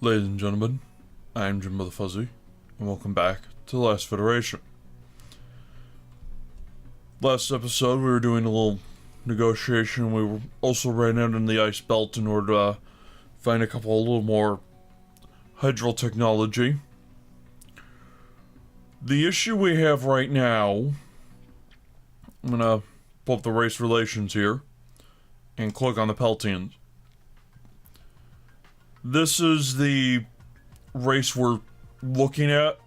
Ladies and gentlemen, I'm Jimbo the Fuzzy, and welcome back to The Last Federation. Last episode, we were doing a little negotiation. We were also ran out in the ice belt in order to find a little more hydro technology. The issue we have right now, I'm gonna pull up the race relations here and click on the Peltians. This is the race we're looking at,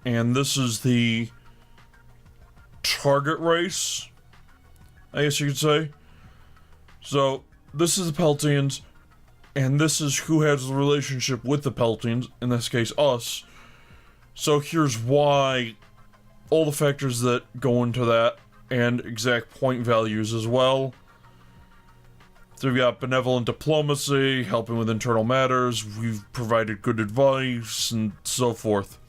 and this is the target race, I guess you could say. So, this is the Peltians, and this is who has the relationship with the Peltians, in this case, us. So here's why, all the factors that go into that, and exact point values as well. So we've got benevolent diplomacy, helping with internal matters, we've provided good advice, and so forth.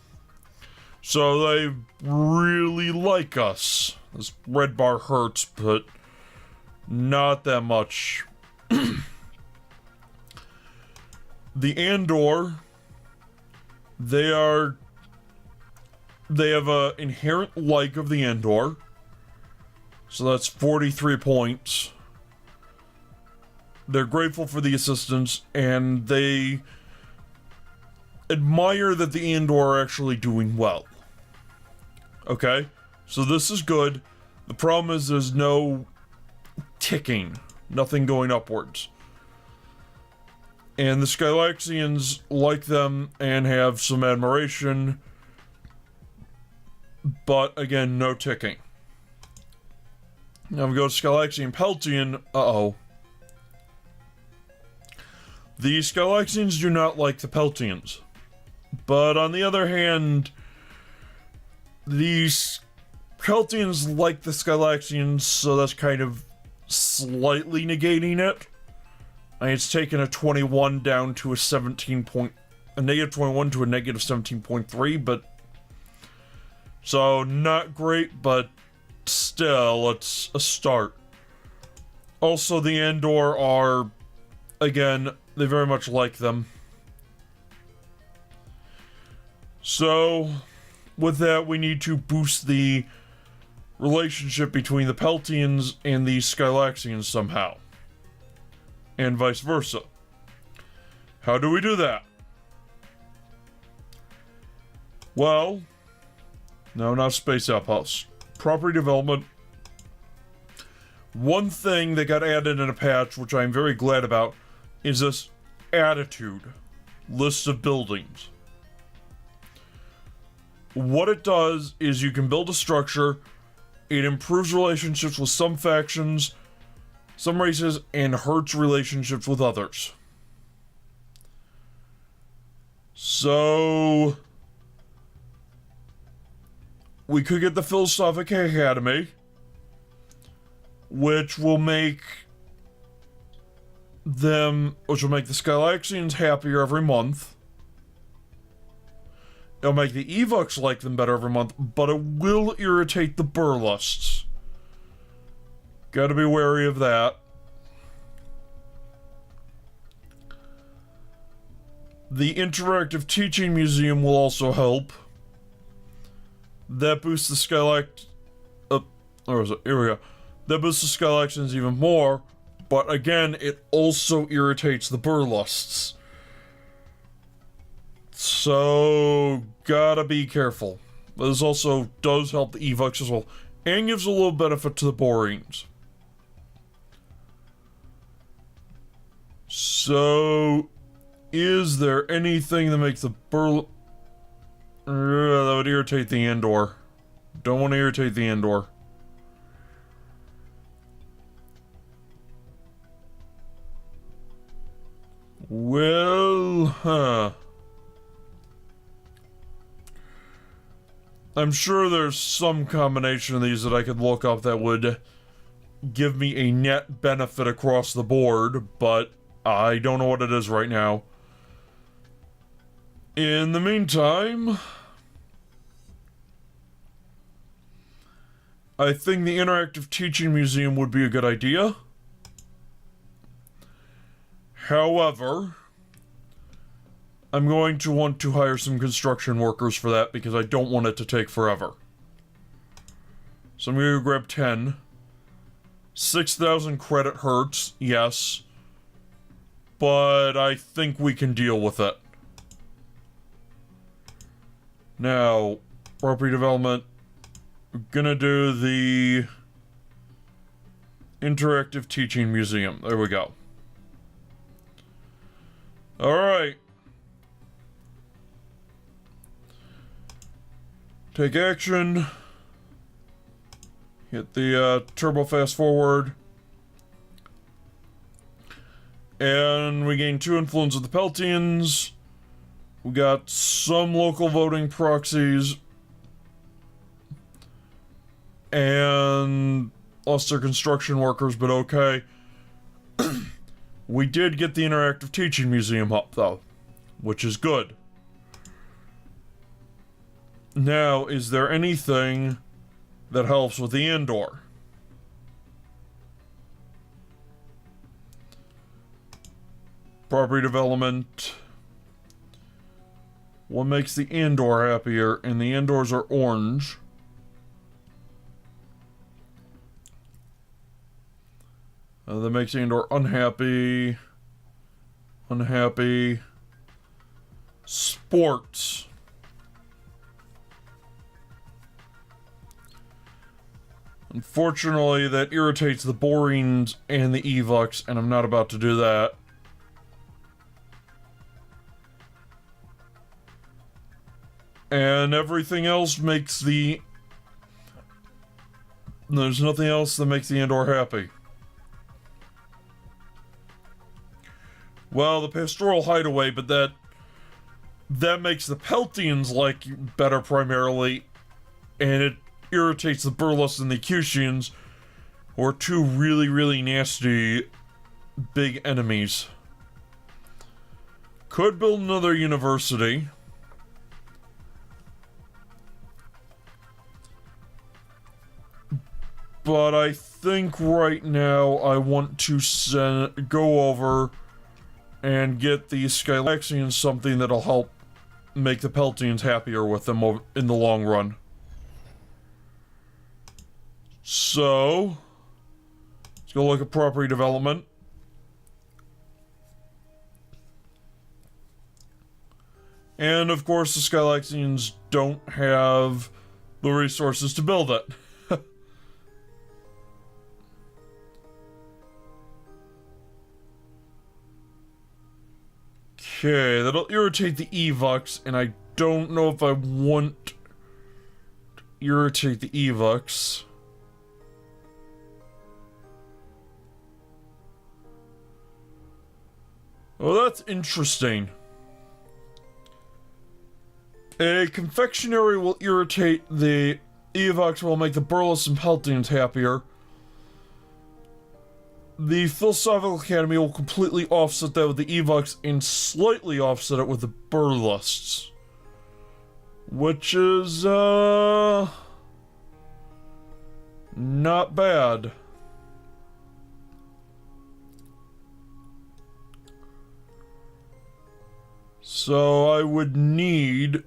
So they really like us. This red bar hurts, but not that much. The Andor, they have an inherent like of the Andor. So that's 43 points. They're grateful for the assistance, and they admire that the Andor are actually doing well. Okay? So this is good. The problem is there's no ticking. Nothing going upwards. And the Skylaxians like them and have some admiration. But, again, no ticking. Now we go to Skylaxian Peltian. Uh-oh. The Skylaxians do not like the Peltians. But on the other hand, the Peltians like the Skylaxians, so that's kind of slightly negating it. I mean, it's taken a 21 down to a negative 21 to a negative 17.3, but so not great, but still, it's a start. Also, the Andor are, again, they very much like them. So, with that, we need to boost the relationship between the Peltians and the Skylaxians somehow. And vice versa. How do we do that? Well, no, not Space Outpost. Property development. One thing that got added in a patch, which I'm very glad about, is this attitude list of buildings. What it does is you can build a structure, it improves relationships with some factions, some races, and hurts relationships with others. So we could get the Philosophic Academy, which will make the Skylaxians happier every month. It'll make the Evox like them better every month, but it will irritate the Burlusts. Gotta be wary of that. The Interactive Teaching Museum will also help. That boosts the Here we go. That boosts the Skylaxians even more, but again, it also irritates the Burlusts. So, gotta be careful. But this also does help the Evox as well, and gives a little benefit to the Boreans. So, is there anything that makes the that would irritate the Andor. Don't want to irritate the Andor. Well, I'm sure there's some combination of these that I could look up that would give me a net benefit across the board, but I don't know what it is right now. In the meantime, I think the Interactive Teaching Museum would be a good idea. However, I'm going to want to hire some construction workers for that because I don't want it to take forever. So I'm going to grab 10. 6,000 credit hurts, yes. But I think we can deal with it. Now, property development. We're gonna do the interactive teaching museum. There we go. Alright. Take action. Hit the turbo fast forward. And we gain 2 influence of the Peltians. We got some local voting proxies. And lost their construction workers, but okay. We did get the interactive teaching museum up, though, which is good. Now, is there anything that helps with the Andor? Property development. What makes the Andor happier? And the Andors are orange. That makes Andor unhappy. Unhappy. Sports. Unfortunately, that irritates the Borings and the Evox, and I'm not about to do that. And everything else makes the... There's nothing else that makes the Andor happy. Well, the Pastoral Hideaway, but that makes the Peltians like you better primarily, and it irritates the Burlus and the Cutians, who are 2 really, really nasty big enemies. Could build another university. But I think right now I want to go over and get the Skylaxians something that'll help make the Peltians happier with them in the long run. So, let's go look at property development. And of course the Skylaxians don't have the resources to build it. Okay, that'll irritate the Evox, and I don't know if I want to irritate the Evox. Well, that's interesting. A confectionery will irritate the Evox, will make the Burlus and Peltians happier. The Philosophical Academy will completely offset that with the Evox and slightly offset it with the Burlusts. Which is, not bad. So I would need...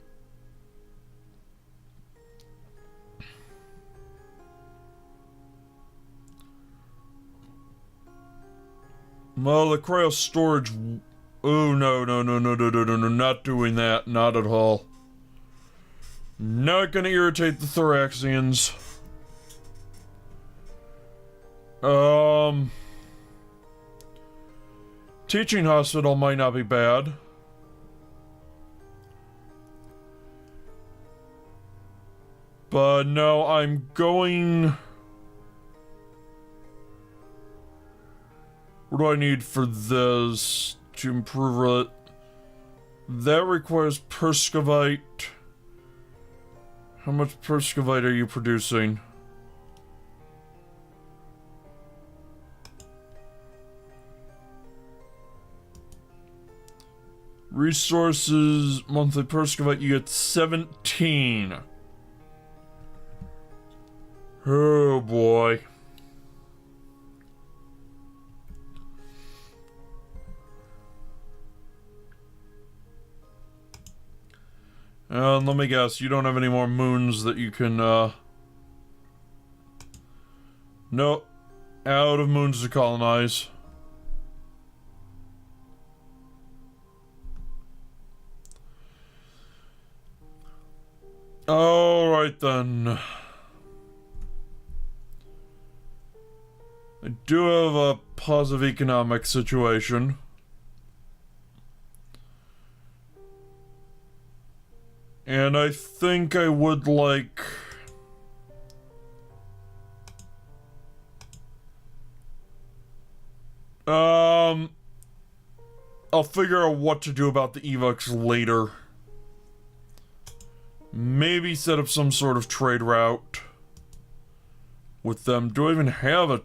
Well, the cryo storage... Oh, no, not doing that. Not at all. Not gonna irritate the Thoraxians. Teaching hospital might not be bad. But no, I'm going... What do I need for this to improve it? That requires Perscovite. How much Perscovite are you producing? Resources, monthly Perscovite, you get 17. Oh boy. Let me guess, you don't have any more moons that you can, Nope. Out of moons to colonize. Alright then. I do have a positive economic situation. And I think I would like... I'll figure out what to do about the Evox later. Maybe set up some sort of trade route with them. Do I even have a...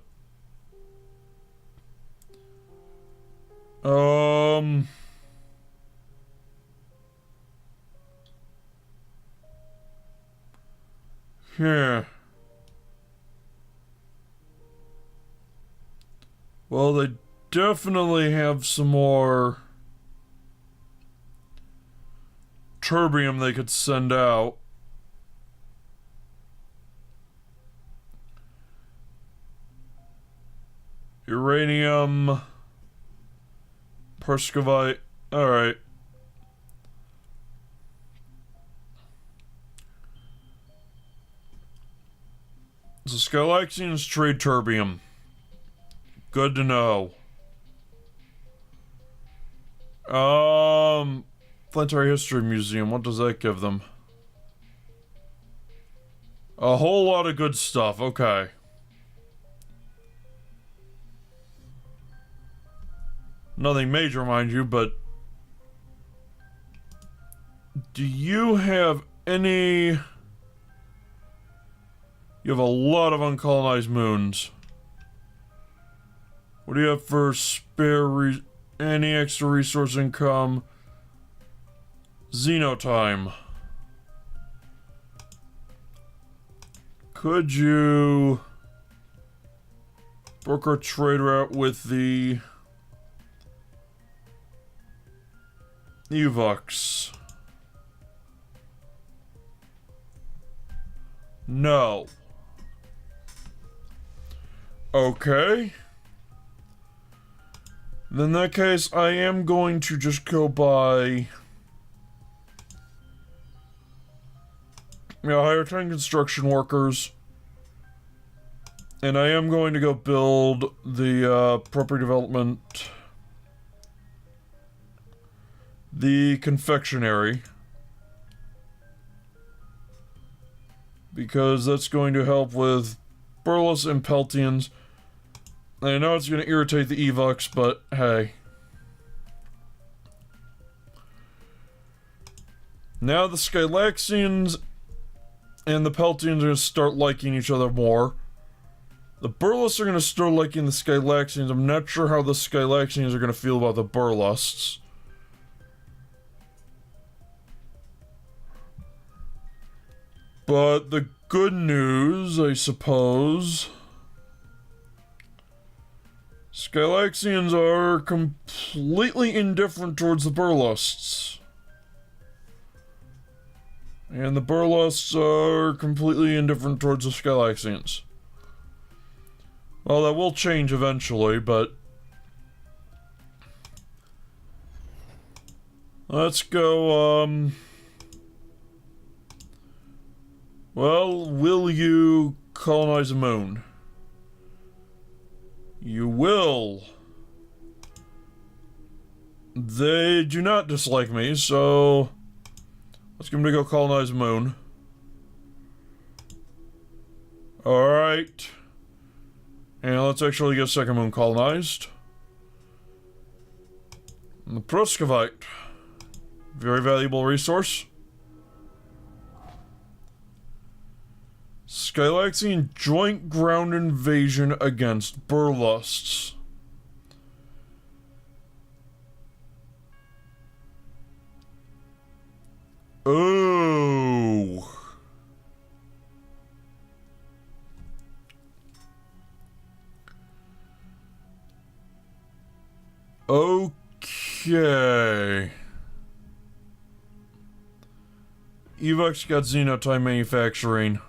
Here. Well, they definitely have some more terbium they could send out. Uranium, Perscovite. Alright. So Skylaxians trade terbium. Good to know. Planetary History Museum, what does that give them? A whole lot of good stuff, okay. Nothing major, mind you, but... Do you have any... You have a lot of uncolonized moons. What do you have for spare any extra resource income? Xenotime. Could you broker a trade route with the Evox? No. Okay. Then in that case, I am going to just go by... hire 10 construction workers. And I am going to go build the, property development... The confectionery. Because that's going to help with Burles and Peltians. I know it's going to irritate the Evox, but hey. Now the Skylaxians and the Peltians are going to start liking each other more. The Burlests are going to start liking the Skylaxians. I'm not sure how the Skylaxians are going to feel about the Burlests. But the good news, I suppose... Skylaxians are completely indifferent towards the Burlests. And the Burlests are completely indifferent towards the Skylaxians. Well, that will change eventually, but... Let's go, Well, will you colonize a moon? You will. They do not dislike me, so... Let's get them to go colonize a moon. Alright. And let's actually get a second moon colonized. And the Proscovite. Very valuable resource. Skylaxian joint ground invasion against Burlests. Oh. Okay. Evox got Xenotime manufacturing.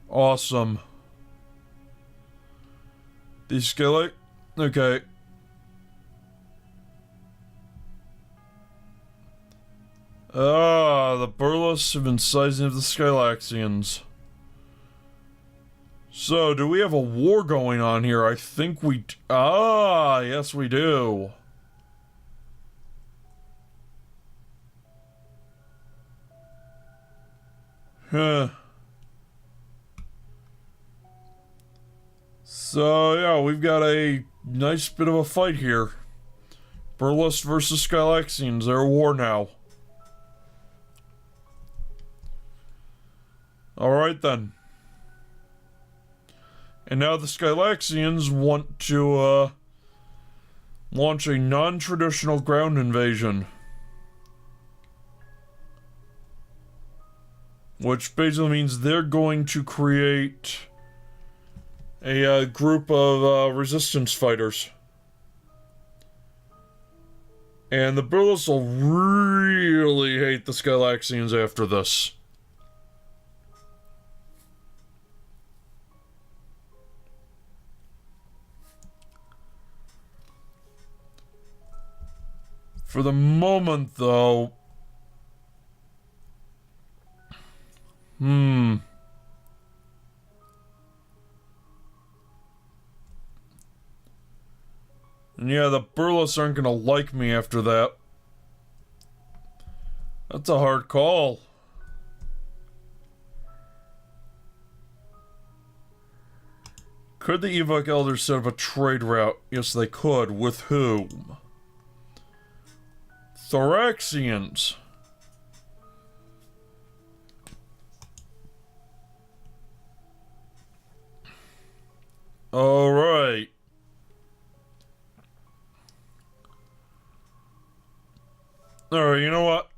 Awesome. The Skylight? Okay. Ah, the Burles have been sizing up the Skylaxians. So, do we have a war going on here? I think we... yes we do. Huh. So, yeah, we've got a nice bit of a fight here. Burles versus Skylaxians, they're at war now. Alright then. And now the Skylaxians want to, launch a non-traditional ground invasion. Which basically means they're going to create a group of resistance fighters. And the Burles will really hate the Skylaxians after this. For the moment, though... And yeah, the Burles aren't gonna like me after that. That's a hard call. Could the Evok Elders set up a trade route? Yes, they could. With whom? Thoraxians. Alright. Alright, you know what?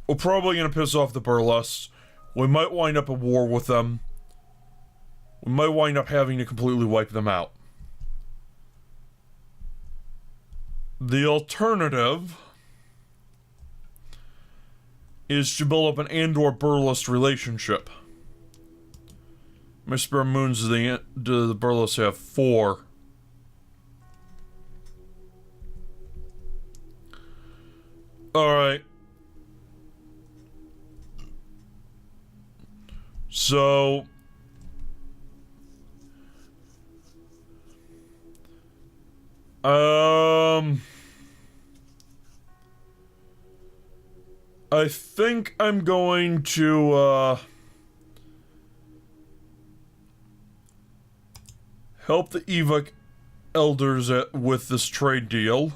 We're probably gonna piss off the Burles. We might wind up a war with them. We might wind up having to completely wipe them out. The alternative is to build up an Andor-Burles relationship. My spare moons do the Burles have 4. Alright. So... I think I'm going to, help the Evok Elders with this trade deal.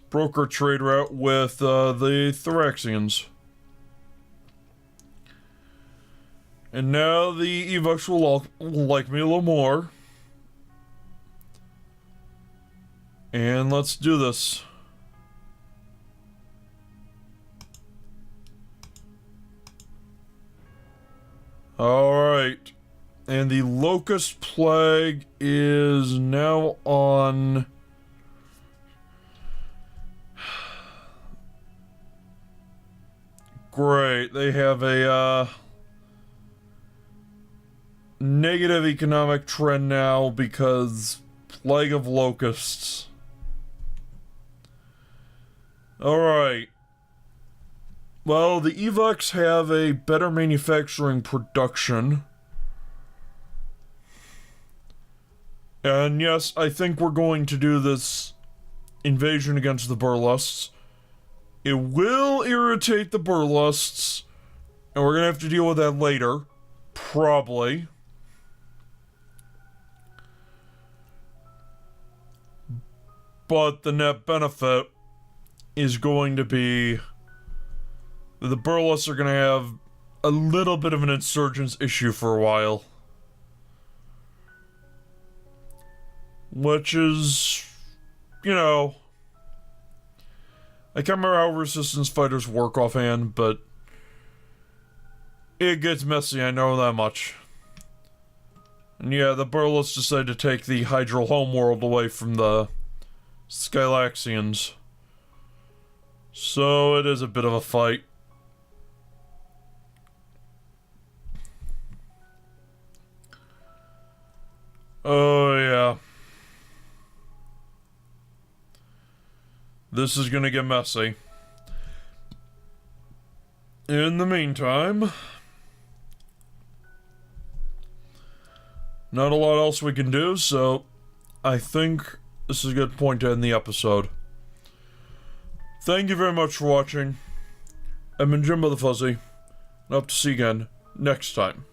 Broker trade route with, the Thoraxians. And now the Evoks will like me a little more. And let's do this. Alright. And the Locust Plague is now on... Great. They have a, negative economic trend now because Plague of Locusts. Alright. Well, the Evoks have a better manufacturing production. And yes, I think we're going to do this invasion against the Burlests. It will irritate the Burlests, and we're gonna have to deal with that later. Probably. But the net benefit is going to be the Burlests are going to have a little bit of an insurgence issue for a while. Which is, you know... I can't remember how resistance fighters work offhand, but... it gets messy, I know that much. And yeah, the Burlests decided to take the Hydral homeworld away from the Skylaxians. So it is a bit of a fight. Oh, yeah. This is gonna get messy. In the meantime, not a lot else we can do, so I think this is a good point to end the episode. Thank you very much for watching. I've been Jimbo the Fuzzy, and I hope to see you again next time.